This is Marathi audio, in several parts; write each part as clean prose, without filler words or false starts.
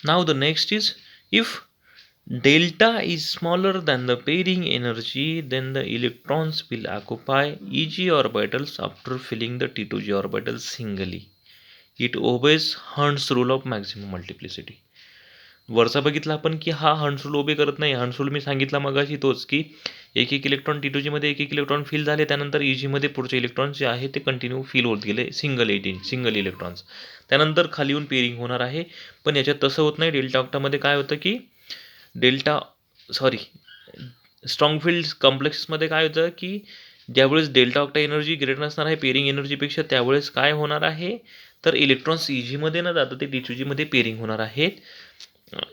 Now the next is, if delta is smaller than the pairing energy, then the electrons will occupy Eg orbitals after filling the T2g orbitals singly. It obeys Hund's rule of maximum multiplicity. वरचा बघितला आपण की हा हंड्स रूल ओबे करत नाही. हंड्स रूल मी सांगितला मगाशी तोच की एक एक इलेक्ट्रॉन टी टू जीमध्ये एक एक इलेक्ट्रॉन फिल झाले, त्यानंतर ईजीमध्ये पुढचे इलेक्ट्रॉन जे आहे ते कंटिन्यू फिल होत गेले सिंगल इलेक्ट्रॉन्स. त्यानंतर खाली येऊन पेरिंग होणार आहे. पण याच्यात तसं होत नाही. डेल्टा ऑक्टामध्ये काय होतं की डेल्टा सॉरी स्ट्रॉंग फील्ड कॉम्प्लेक्समध्ये काय होतं की ज्यावेळेस डेल्टा ऑक्टा एनर्जी ग्रेटर असणार आहे पेरिंग एनर्जीपेक्षा, त्यावेळेस काय होणार आहे तर इलेक्ट्रॉन्स ईजीमध्ये न जातं ते टी टू जीमध्ये पेरिंग होणार आहेत.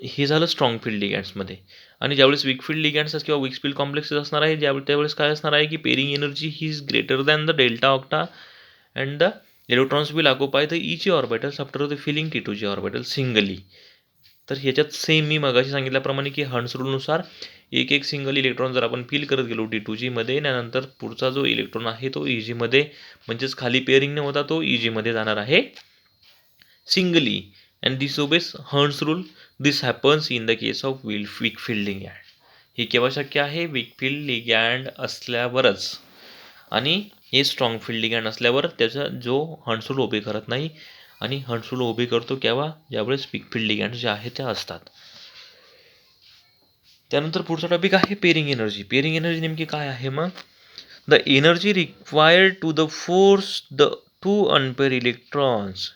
हे झालं स्ट्रॉंग फील्ड लिगँड्समध्ये. आणि ज्यावेळेस वीक फील्ड लिगँड्स किंवा वीक फील्ड कॉम्प्लेक्सेस असणार आहे त्यावेळेस काय असणार आहे की pairing energy he is greater than the delta octa and the electrons will occupy the each orbitals after the filling T two G orbital singly. तर ह्याच्यात सेम मी मगाशी सांगितल्याप्रमाणे की हंड्स रूलनुसार एक एक सिंगल इलेक्ट्रॉन जर आपण फिल करत गेलो टी टू जीमध्ये, त्यानंतर पुढचा जो इलेक्ट्रॉन आहे तो ईजीमध्ये म्हणजेच खाली पेअरिंग न होता तो ईजीमध्ये जाणार आहे सिंगली. अँड दिस ओबेस हर्न्स rule. This happens in the case of weak field ligand. हे केव्हा शक्य आहे? वीक फील्ड लिगँड असल्यावरच. आणि हे स्ट्रॉंग फील्ड लिगँड असल्यावर त्याचा जो हर्न्स रूल ओबे करत नाही. आणि हर्न्स रूल ओबे करतो केव्हा? ज्यावेळेस वीक फील्ड लिगँड जे आहे त्या असतात. त्यानंतर पुढचा टॉपिक आहे पेरिंग एनर्जी. पेरिंग एनर्जी नेमकी काय आहे मग? The energy required to the force the two unpair electrons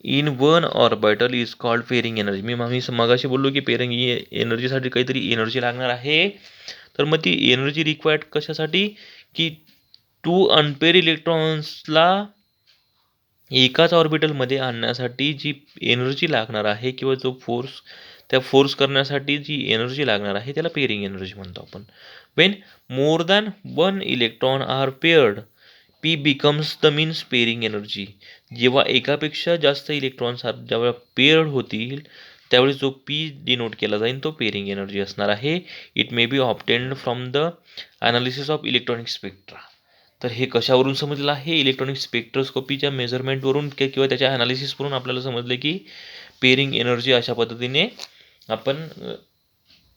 in one orbital is called pairing energy. मी मगाशी बोललो की पेरिंग एनर्जीसाठी काहीतरी एनर्जी लागणार आहे. तर मग ती एनर्जी रिक्वायर्ड कशासाठी की टू अनपेअर इलेक्ट्रॉन्सला एकाच ऑर्बिटलमध्ये आणण्यासाठी जी एनर्जी लागणार आहे किंवा जो फोर्स करण्यासाठी जी एनर्जी लागणार आहे त्याला पेरिंग एनर्जी म्हणतो आपण. When more than one electron are paired, P becomes the means pairing energy. जेव्हा एकापेक्षा जास्त इलेक्ट्रॉन्स जेव्हा पेअर्ड होतील त्यावेळेस जो पी डिनोट केला जाईल तो पेरिंग एनर्जी असणार आहे. It may be obtained from the analysis of electronic spectra. तर हे कशावरून समजलं आहे? इलेक्ट्रॉनिक स्पेक्ट्रोस्कोपीच्या मेजरमेंटवरून किंवा त्याच्या ॲनालिसिसवरून आपल्याला समजले की पेरिंग एनर्जी अशा पद्धतीने आपण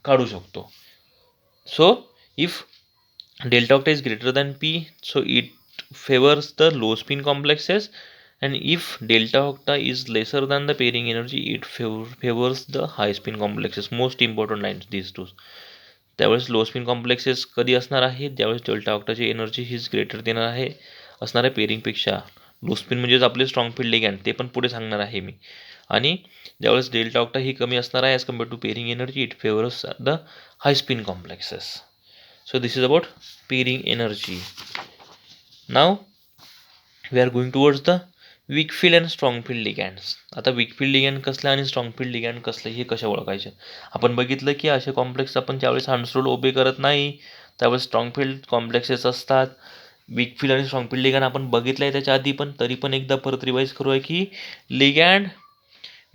काढू शकतो. So if delta octa is greater than p, so it favors the low spin complexes, and if delta octa is lesser than the pairing energy, it favors the high spin complexes. Most important lines these two. त्यावेळेस लो स्पिन कॉम्प्लेक्सेस कधी असणार आहे? ज्यावेळेस डेल्टा ऑक्टाची एनर्जी हीच ग्रेटर देणार आहे असणार आहे पेरिंगपेक्षा. लो स्पिन म्हणजेच आपले स्ट्रॉंग फील्ड लिगँड, ते पण पुढे सांगणार आहे मी. आणि ज्यावेळेस डेल्टा ऑक्टा ही कमी असणार आहे as compare to pairing energy, it favours the high spin complexes. So this is about pairing energy. Now we are going towards the weak field and strong field ligands. आता weak field ligand कसलं आणि strong field ligand कसलं हे कशा ओळखायचे? आपण बघितलं की असे कॉम्प्लेक्स आपण ज्यावेळेस हंड्स रूल ओबे करत नाही त्यावेळेस स्ट्रॉंग फील्ड कॉम्प्लेक्सेस असतात. वीक फील्ड आणि स्ट्रॉंग फील्ड लिगँड आपण बघितलं आहे त्याच्या आधी, पण तरी पण एकदा परत रिवाईज करूया की ligand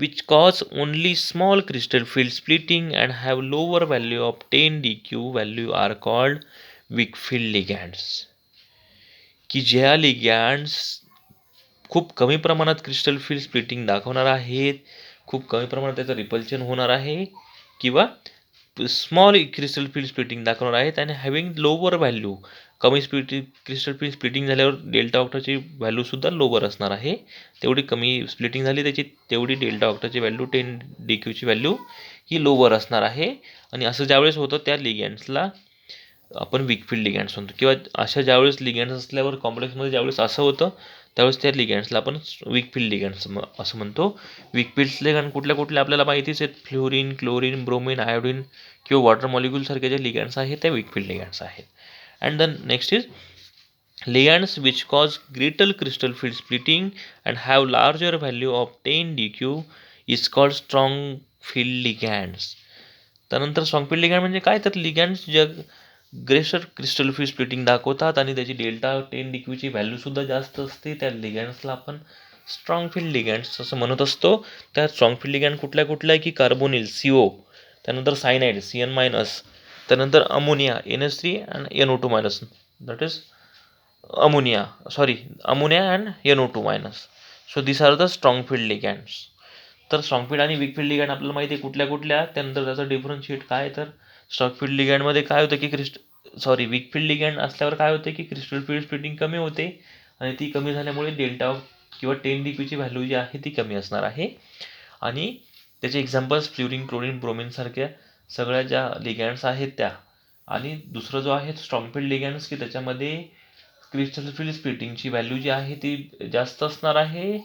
which cause only small crystal field splitting and have lower value of 10 dq value are called weak field ligands. की ज्या लिगँड्स खूप कमी प्रमाणात क्रिस्टल फील्ड स्प्लिटिंग दाखवणार आहेत, खूप कमी प्रमाणात त्याचं रिपल्शन होणार आहे किंवा स्मॉल क्रिस्टल फील्ड स्प्लिटिंग दाखवणार आहेत आणि हॅव्हिंग लोअर व्हॅल्यू, कमी क्रिस्टल फील्ड स्प्लिटिंग झाल्यावर डेल्टा ऑक्टाची व्हॅल्यूसुद्धा लोअर असणार आहे. तेवढी कमी स्प्लिटिंग झाली त्याची तेवढी डेल्टा ऑक्टाची व्हॅल्यू 10 डी क्यूची व्हॅल्यू ही लोअर असणार आहे. आणि असं ज्यावेळेस होतं त्या लिगँड्सला आपण वीक फील्ड लिगँड्स म्हणतो. किंवा अशा ज्यावेळेस लिगँड्स असल्यावर कॉम्प्लेक्समध्ये ज्यावेळेस असं होतं त्यावेळेस त्या लिगँड्सला आपण वीक फील्ड लिगँड्स असं म्हणतो. वीक फील्ड लिगँड कुठल्या कुठल्या आपल्याला माहितीच आहेत. फ्लोरीन, क्लोरीन, ब्रोमिन, आयोडीन किंवा वॉटर मॉलिक्यूलसारखे जे लिगँड्स आहेत त्या वीक फील्ड लिगँड्स आहेत. And the next is ligands which cause greater crystal field splitting and have larger value of 10 dq is called strong field ligands. त्यानंतर स्ट्रॉंग फील्ड लिगँड म्हणजे काय? तर लिगँड्स जग ग्रेटर क्रिस्टल फील्ड स्प्लिटिंग दाखवतात आणि त्याची डेल्टा 10 डी क्यूची व्हॅल्यूसुद्धा जास्त असते. त्या लिगँड्सला आपण स्ट्रॉंग फील्ड लिगँड्स असं म्हणत असतो. त्या स्ट्रॉंग फील्ड लिगँड कुठल्या कुठल्या की कार्बोनिल CO, त्यानंतर सायनाइड CN-, त्यानंतर ammonia NH3 and NO2-, that is ammonia and NO2-. So these are the strong field ligands. तर स्ट्रॉंग फील्ड आणि वीक फील्ड लिगॅंड आपल्याला माहिती आहे कुठल्या कुठल्या. त्यानंतर त्याचा डिफरन्शिएट काय, तर स्ट्रॉंग फील्ड लिगॅंडमध्ये काय होतं की वीक फील्ड लिगॅंड असल्यावर काय होते की क्रिस्टल फील्ड स्प्लिटिंग कमी होते आणि ती कमी झाल्यामुळे डेल्टा किंवा 10 dPची व्हॅल्यू जी आहे ती कमी असणार आहे. आणि त्याचे एक्झाम्पल्स फ्ल्युरिन, क्लोरीन, ब्रोमिन सारख्या सगळ्या ज्या लिगॅंड्स आहेत त्या. आणि दुसरं जो आहे स्ट्रॉंग फील्ड लिगॅंड्स की त्याच्यामध्ये क्रिस्टल फील्ड स्प्लिटिंगची व्हॅल्यू जी आहे ती जास्त असणार आहे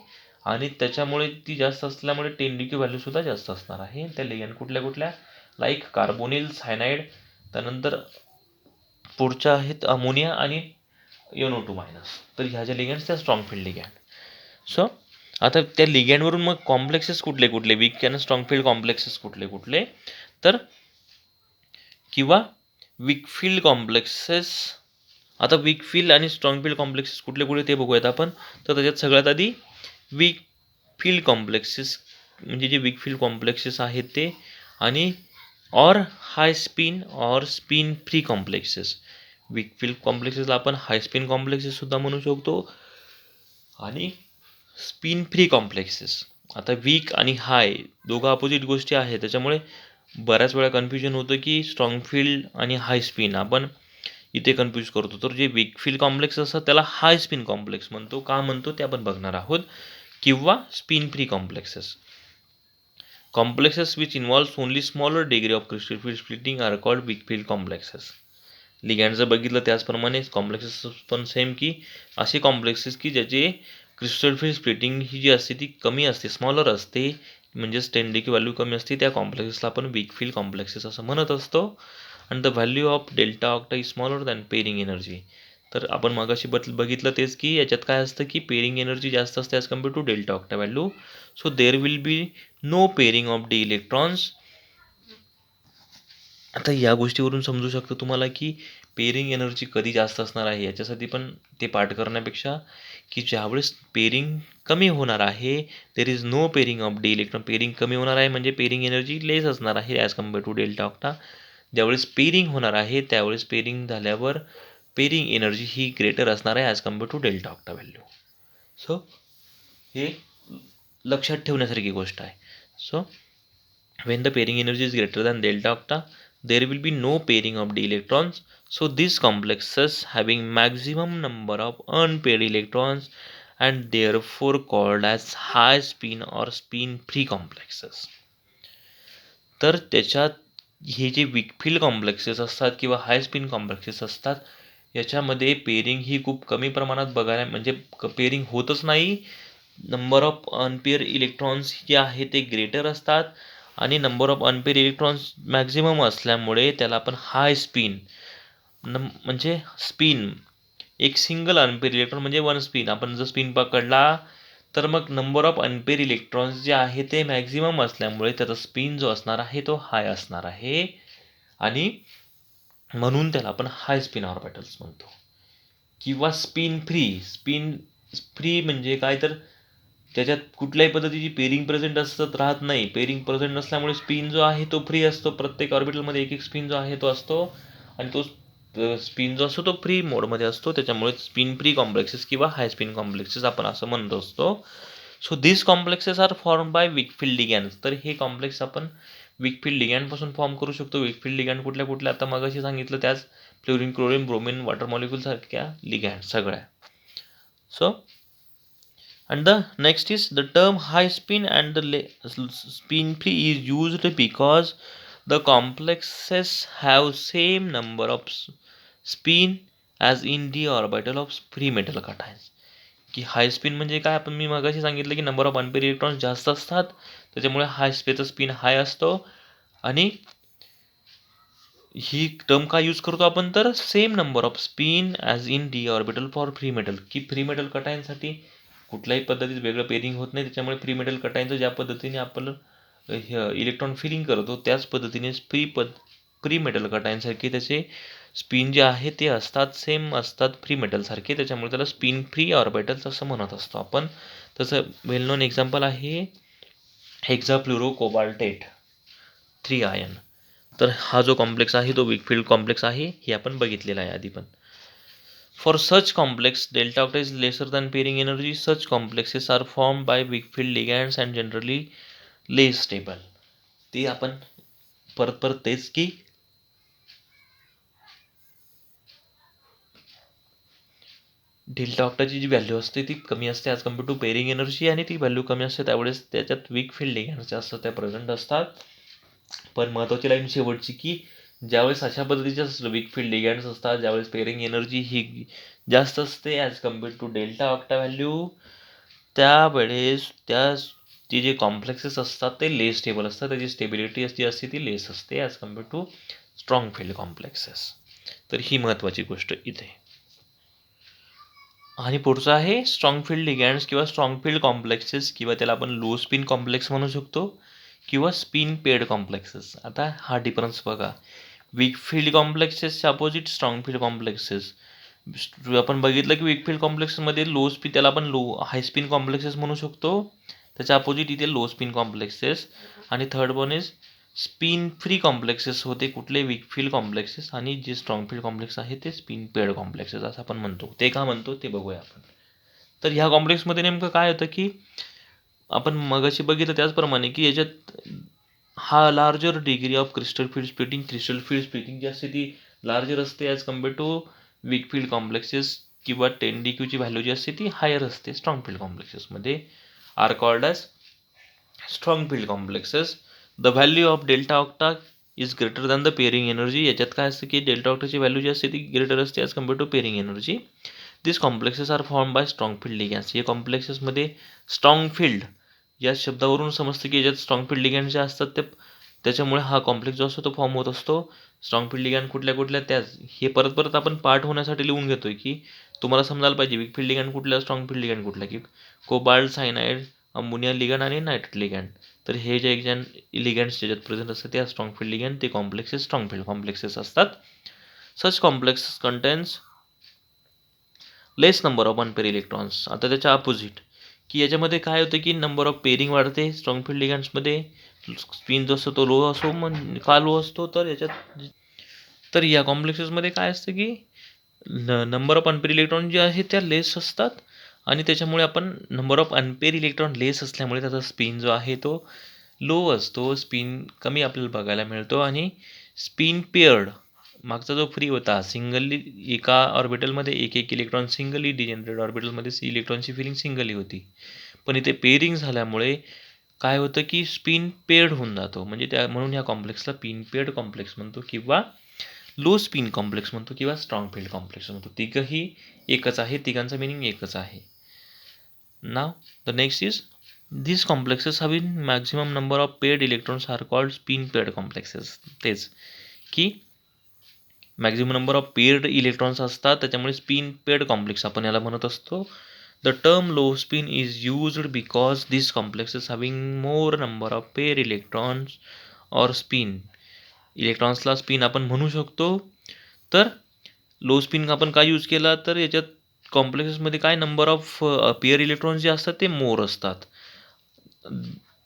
आणि त्याच्यामुळे ती जास्त असल्यामुळे 10 dq व्हॅल्यू सुद्धा जास्त असणार आहे. त्या लिगॅंड कुठल्या कुठल्या, लाईक कार्बोनिल, सायनाइड, त्यानंतर पुढच्या आहेत अमोनिया आणि NO2 मायनस. तर ह्या ज्या लिगॅंड्स त्या स्ट्रॉंग फील्ड लिगॅंड. सो आता त्या लिगॅंडवरून मग कॉम्प्लेक्सेस कुठले कुठले, वीक आणि स्ट्रॉंग फील्ड कॉम्प्लेक्सेस कुठले कुठले, तर किंवा वीक फील्ड कॉम्प्लेक्सेस. आता वीक फील्ड आणि स्ट्रॉंग फील्ड कॉम्प्लेक्सेस कुठले कुठले ते बघूयात आपण. तर त्याच्यात सगळ्यात आधी वीक फील्ड कॉम्प्लेक्सेस म्हणजे जे वीक फील्ड कॉम्प्लेक्सेस आहेत ते, आणि or high spin or spin free complexes. Weak field कॉम्प्लेक्सेसला आपण हाय स्पिन कॉम्प्लेक्सेस सुद्धा म्हणू शकतो आणि स्पिन फ्री कॉम्प्लेक्सेस. आता वीक आणि हाय दोघं अपोजिट गोष्टी आहेत, त्याच्यामुळे बऱ्याच वेळा कन्फ्युजन होतं की स्ट्रॉंग फील्ड आणि हाय स्पिन आपण इथे कन्फ्यूज करतो. तर जे वीक फील्ड कॉम्प्लेक्स असतात त्याला हाय स्पिन कॉम्प्लेक्स म्हणतो. का म्हणतो ते आपण बघणार आहोत. किंवा spin free complexes. Complexes which involves only smaller degree of crystal field splitting are called weak field complexes. Ligand जर बघितलं त्याचप्रमाणे कॉम्प्लेक्सेस पण सेम, की असे कॉम्प्लेक्सेस की ज्याचे क्रिस्टल फील्ड स्प्लिटिंग ही जी असते ती कमी असते, स्मॉलर असते, म्हणजेच 10 dq व्हॅल्यू कमी असते, त्या कॉम्प्लेक्सेसला आपण वीक फील्ड कॉम्प्लेक्सेस असं म्हणत असतो. And the value of delta octa is smaller than pairing energy. तर आपण मगाशी बघितलं तेच की याच्यात काय असतं की पेरिंग एनर्जी जास्त असते as compare to delta octa value. So there will be no pairing of d electrons. आता या गोष्टीवरून समजू शकतं तुम्हाला की पेरिंग एनर्जी कधी जास्त असणार आहे. याच्यासाठी पण ते पाठ करण्यापेक्षा की ज्यावेळेस पेरिंग कमी होणार आहे, there is no pairing of d electron. Pairing कमी होणार आहे म्हणजे पेरिंग एनर्जी लेस असणार आहे as compare to delta octa. ज्यावेळेस पेरिंग होणार आहे त्यावेळेस पेरिंग झाल्यावर पेरिंग एनर्जी ही ग्रेटर असणार आहे as compare to delta octa value. So हे लक्षात ठेवण्यासारखी गोष्ट आहे. So when the pairing energy is greater than delta octa, there will be no pairing of d electrons. So these complexes having maximum number of unpaired electrons and therefore called as high spin or spin free complexes. तर त्याच्यात हे जे वीक फील्ड कॉम्प्लेक्सेस असतात किंवा हाय स्पिन कॉम्प्लेक्सेस असतात याच्यामध्ये पेरिंग ही खूप कमी प्रमाणात बघायला, म्हणजे पेरिंग होतच नाही. नंबर ऑफ अनपेअर इलेक्ट्रॉन्स जे आहे ते ग्रेटर असतात आणि number of unpair electrons maximum असल्यामुळे त्याला आपण हाय स्पिन म्हणजे स्पिन एक सिंगल अनपेअर इलेक्ट्रॉन म्हणजे वन स्पिन. आपण जर स्पिन पकडला तर मग नंबर ऑफ अनपेअर इलेक्ट्रॉन्स जे आहे ते मॅक्झिमम असल्यामुळे त्याचा स्पिन जो असणार आहे तो हाय असणार आहे आणि म्हणून त्याला आपण हाय स्पिन ऑर्बिटल्स म्हणतो. किंवा स्पिन फ्री म्हणजे काय, तर त्याच्यात कुठल्याही पद्धतीची पेरिंग प्रेझेंट असत राहत नाही. पेरिंग प्रेझेंट नसल्यामुळे स्पिन जो आहे तो फ्री असतो. प्रत्येक ऑर्बिटलमध्ये एक एक स्पिन जो आहे तो असतो आणि तो स्पिन जो असतो तो फ्री मोडमध्ये असतो. त्याच्यामुळे स्पिन फ्री कॉम्प्लेक्सेस किंवा हाय स्पिन कॉम्प्लेक्सेस आपण असं म्हणत असतो. So this complexes are form by weak field ligands. तर हे कॉम्प्लेक्स आपण वीक फील्ड लिगॅंडपासून फॉर्म करू शकतो. वीक फील्ड लिगॅंड कुठल्या कुठल्या आता मगाशी सांगितलं त्याच fluorine, chlorine, bromine, water molecule सारख्या लिगॅंड सगळ्या. So and the next is the term high spin and the spin free is used because the complexes have same number of spin as in d orbital of free metal cations. की हाय स्पिन म्हणजे काय, आपण मी मगाशी सांगितलं की नंबर ऑफ अनपेअर इलेक्ट्रॉन्स जास्त असतात त्याच्यामुळे हाय स्पेचा स्पिन हाय असतो. आणि ही टर्म काय यूज करतो आपण, तर same number off spin as in D orbital for free metal. की फ्री मेटल कटायनसाठी कुठल्याही पद्धतीत वेगळं पेरिंग होत नाही, त्याच्यामुळे फ्री मेटल कटायनचं ज्या पद्धतीने आपण इलेक्ट्रॉन फिलिंग करतो त्याच पद्धतीने फ्री मेटल कटायनसारखे त्याचे स्पिन जे आहे ते असतात, सेम असतात फ्री मेटलसारखे. त्याच्यामुळे त्याला स्पिन फ्री ऑर्बिटल्स असं म्हणत असतो आपण. तसं वेल नोन एक्झाम्पल आहे हेक्झाफ्लोरो कोबाल्टेट 3 आयन. तर हा जो कॉम्प्लेक्स आहे तो वीक फील्ड कॉम्प्लेक्स आहे, हे आपण बघितलेला आहे आधी पण. For such complex, delta octa is lesser than pairing energy. Such complexes are formed by weak field ligands and generally less stable. ते आपण परत परत तेच की डेल्टा ऑक्टाची जी व्हॅल्यू असते ती कमी असते as compare to pairing energy, आणि ती व्हॅल्यू कमी असते त्यावेळेस त्याच्यात वीक फील्ड लिगॅंड्स जास्त त्या प्रेझेंट असतात. पण महत्त्वाची लाईन शेवटची की ज्यावेळेस अशा पद्धतीच्या वीक फील्ड लिगॅंड्स असतात, ज्यावेळेस पेरिंग एनर्जी ही जास्त असते as compare to delta octa value, त्यावेळेस ते जे कॉम्प्लेक्सेस असतात ते लेस स्टेबल असतात. त्याची स्टेबिलिटी जी असते ती लेस असते as compare to strong field complexes. तर ही महत्त्वाची गोष्ट इथे. आणि पुढचं आहे स्ट्रॉंग फील्ड लिगॅंड्स किंवा स्ट्रॉंग फील्ड कॉम्प्लेक्सेस, किंवा त्याला आपण लो स्पिन कॉम्प्लेक्स म्हणू शकतो किंवा स्पिन पेड कॉम्प्लेक्सेस. आता हा डिफरन्स बघा. वीक फील्ड कॉम्प्लेक्सेसच्या अपोजिट स्ट्रॉंग फील्ड कॉम्प्लेक्सेस. आपण बघितलं की वीक फील्ड कॉम्प्लेक्समध्ये लो स्पिन, त्याला आपण हाय स्पिन कॉम्प्लेक्सेस म्हणू शकतो. त्याच्या अपोजिट इथे लो स्पिन कॉम्प्लेक्सेस. आणि third one is spin free complexes होते कुठले, वीक फील्ड कॉम्प्लेक्सेस. आणि जे स्ट्रॉंग फील्ड कॉम्प्लेक्स आहे ते स्पिन पेड कॉम्प्लेक्सेस असं आपण म्हणतो. ते का म्हणतो ते बघूया आपण. तर ह्या कॉम्प्लेक्समध्ये नेमकं काय होतं की आपण मगाशी बघितलं त्याचप्रमाणे की याच्यात हा larger degree of crystal field splitting जी असते ती लार्जर असते as compare to weak field complexes, किंवा 10 DQ ची व्हॅल्यू जी असते ती हायर असते स्ट्रॉंग फील्ड कॉम्प्लेक्सेसमध्ये. Are called as strong field complexes. The value of delta octa is greater than the pairing energy. याच्यात काय असतं की डेल्टा ऑक्टाची व्हॅल्यू जी असते ती ग्रेटर असते as compare to pairing energy. This complexes are form by strong field ligands. हे कॉम्प्लेक्सेसमध्ये स्ट्रॉंग फील्ड या शब्दावरून समजतं की याच्यात स्ट्रॉंग फील्ड लिगॅंड जे असतात त्याच्यामुळे हा कॉम्प्लेक्स जो असतो तो फॉर्म होत असतो. स्ट्रॉंग फील्ड लिगॅंड कुठल्या कुठल्या त्याच हे परत परत आपण पार्ट होण्यासाठी लिहून घेतोय की तुम्हाला समजायला पाहिजे वीक फील्ड लिगॅंड कुठल्या, स्ट्रॉंग फील्ड लिगॅंड कुठल्या, की कोबाल्ट, सायनाइड, अमोनिया लिगॅंड आणि नायट्रेट लिगॅंड. तर हे जे लिगॅंड्स ज्याच्यात प्रेझेंट असतात त्या स्ट्रॉंग फील्ड लिगॅंड, ते कॉम्प्लेक्सेस स्ट्रॉंग फील्ड कॉम्प्लेक्सेस असतात. Such complexes contains less number of unpair electrons. आता त्याच्या अपोजिट की याच्यामध्ये काय होतं की नंबर ऑफ पेअरिंग वाढते स्ट्रॉंग फील्ड लिगॅंड्समध्ये. स्पिन जो असतो तो लो असतो. मग का लो असतो तर याच्यात, तर या कॉम्प्लेक्सेसमध्ये काय असतं की नंबर ऑफ अनपेअर इलेक्ट्रॉन जे आहेत त्या लेस असतात, आणि त्याच्यामुळे आपण नंबर ऑफ अनपेअर इलेक्ट्रॉन लेस असल्यामुळे त्याचा स्पिन जो आहे तो लो असतो, स्पिन कमी आपल्याला बघायला मिळतो. आणि स्पिन पेअर्ड, मागचा जो फ्री होता सिंगली एका ऑर्बिटलमध्ये एक एक इलेक्ट्रॉन सिंगली, डिजेनरेट ऑर्बिटलमध्ये इलेक्ट्रॉनची फिलिंग सिंगली होती. पण इथे पेअरिंग झाल्यामुळे काय होतं की स्पिन पेअर्ड होऊन जातो. म्हणजे म्हणून ह्या कॉम्प्लेक्सला पिन पेअर्ड कॉम्प्लेक्स म्हणतो, किंवा लो स्पिन कॉम्प्लेक्स म्हणतो, किंवा स्ट्रॉंग फील्ड कॉम्प्लेक्स म्हणतो. तिघंही एकच आहे, तिघांचा मिनिंग एकच आहे. नाव the next is these complexes having maximum number of paired electrons are called spin paired complexes. तेच की maximum number of paired electrons असतात त्याच्यामुळे स्पिन पेअर्ड कॉम्प्लेक्स आपण याला म्हणत असतो. The term low spin is used because this complexes having more number of pair electrons और स्पिन. इलेक्ट्रॉन्सला स्पिन आपण म्हणू शकतो. तर लो स्पिन आपण काय यूज केला तर याच्यात कॉम्प्लेक्सेसमध्ये काय नंबर ऑफ पेअर इलेक्ट्रॉन्स जे असतात ते मोर असतात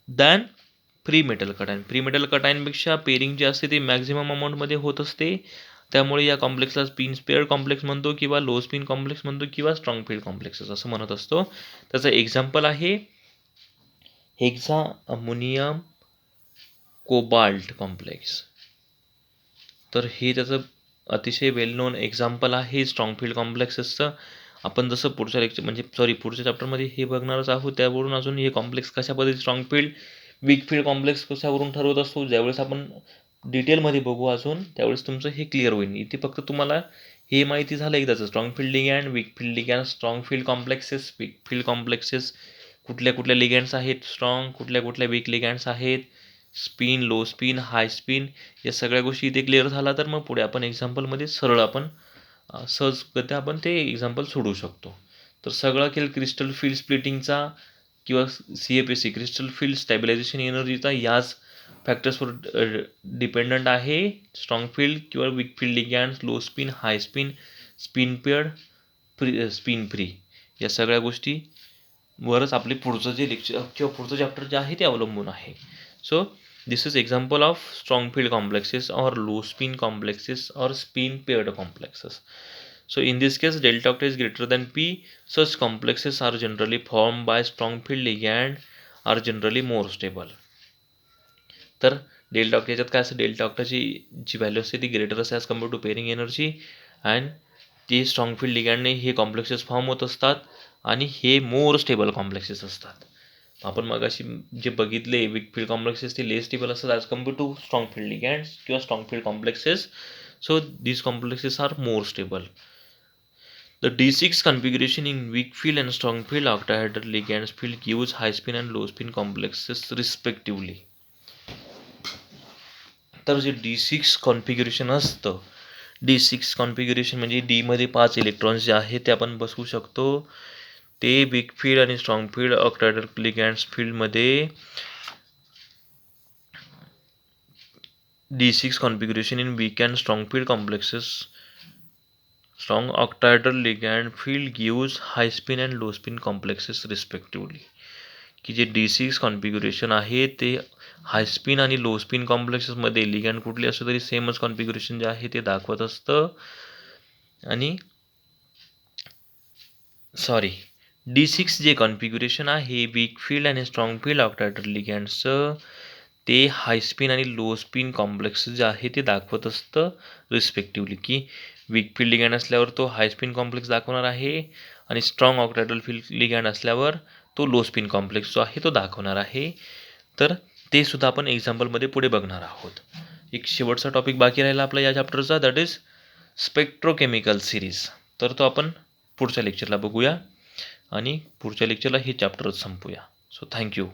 than free metal cation. Free metal कटायनपेक्षा पेअरिंग जे असते ते मॅक्झिमम अमाऊंटमध्ये होत असते. त्यामुळे या कॉम्प्लेक्सला स्पिन पेअर कॉम्प्लेक्स म्हणतो, किंवा लो स्पिन कॉम्प्लेक्स म्हणतो, किंवा स्ट्रॉंग फील्ड कॉम्प्लेक्सेस असं म्हणत असतो. त्याचं एक्झाम्पल आहे हेक्सा अमोनियम कोबाल्ट कॉम्प्लेक्स. तर हे त्याचं अतिशय वेल नोन एक्झाम्पल आहे स्ट्रॉंग फील्ड कॉम्प्लेक्सेसचं. आपण जसं पुढच्या पुढच्या चॅप्टरमध्ये हे बघणारच आहोत. त्यावरून अजून हे कॉम्प्लेक्स कशा पद्धतीने strong field weak field complex कशावरून ठरवत असतो, ज्यावेळेस आपण डिटेलमध्ये बघू अजून त्यावेळेस तुमचं हे क्लिअर होईल. इथे फक्त तुम्हाला हे माहिती झालं एकदाचं, strong field ligand, weak field ligand, strong field complexes, weak field complexes, कुठल्या कुठल्या लिगॅंड्स आहेत स्ट्रॉंग, कुठल्या कुठल्या वीक लिगॅंड्स आहेत, spin, low spin, high spin, या सगळ्या गोष्टी इथे क्लिअर झाला तर मग पुढे आपण एक्झाम्पलमध्ये सरळ आपण सहजगत्या आपण ते एक्झाम्पल सोडवू शकतो. तर सगळं केलं क्रिस्टल फील्ड स्प्लिटिंगचा किंवा CFSE क्रिस्टल फील्ड स्टॅबिलायझेशन एनर्जीचा याच फॅक्टर्सवर डिपेंडंट आहे. स्ट्रॉंग फील्ड किंवा weak field ligands, low spin, high spin, spin paired, spin free, या सगळ्या गोष्टीवरच आपले पुढचं जे लेक्चर किंवा पुढचं चॅप्टर जे आहे ते अवलंबून आहे. So this is example of strong field complexes or low spin complexes or spin paired complexes. So in this case delta octet is greater than P. Such complexes are generally formed by strong field ligand, are generally more stable. तर डेल्टा ऑक्टा याच्यात काय असतं, डेल्टा ऑक्टाची जी व्हॅल्यू असते ती ग्रेटर असते as compare to pairing energy. And ते स्ट्रॉंग फील्ड लिगॅंडने हे कॉम्प्लेक्सेस फॉर्म होत असतात आणि हे मोर स्टेबल कॉम्प्लेक्सेस असतात. आपण मग अशी जे बघितले वीक फील्ड कॉम्प्लेक्सेस ते लेस स्टेबल असतात as compare to strong field ligands किंवा strong field complexes. So these complexes are more stable. The D6 configuration in weak field and strong field octahedral ligands field gives high spin and low spin complexes respectively. तर जे D6 कॉन्फिग्युरेशन असतं, D6 कॉन्फिग्युरेशन म्हणजे डी मध्ये 5 इलेक्ट्रॉन्स जे आहेत ते आपण बसवू शकतो. ते वीक फील्ड आणि स्ट्रॉंग फील्ड ऑक्टाहेड्रल लिगॅंड्स फील्डमध्ये D6 configuration in weak and strong field complexes, strong octahedral ligand field gives high spin and low spin complexes respectively. की जे D6 कॉन्फिग्युरेशन आहे ते हाय स्पिन आणि लो स्पिन कॉम्प्लेक्सेसमध्ये लिगॅंड कुठले असो तरी सेमच कॉन्फिग्युरेशन जे आहे ते दाखवत असतं. आणि D6 जे कॉन्फिग्युरेशन आहे वीक फील्ड आणि स्ट्रॉंग फील्ड ऑक्टाहेड्रल लिगॅंड्सचं ते हाय स्पिन आणि लो स्पिन कॉम्प्लेक्सेस जे आहे ते दाखवत असतं रिस्पेक्टिव्हली. की वीक फील्ड लिगॅंड असल्यावर तो हाय स्पिन कॉम्प्लेक्स दाखवणार आहे आणि स्ट्रॉंग ऑक्टाहेड्रल फील्ड लिगॅंड असल्यावर तो लो स्पिन कॉम्प्लेक्स जो आहे तो दाखवणार आहे. तर ते सुद्धा आपण एक्झाम्पलमध्ये पुढे बघणार आहोत. एक शेवटचा टॉपिक बाकी राहिला आपला या चॅप्टरचा, दॅट इज स्पेक्ट्रोकेमिकल सिरीज. तर तो आपण पुढच्या लेक्चरला बघूया आणि पुढच्या लेक्चरला हे चॅप्टरच संपूया. So thank you.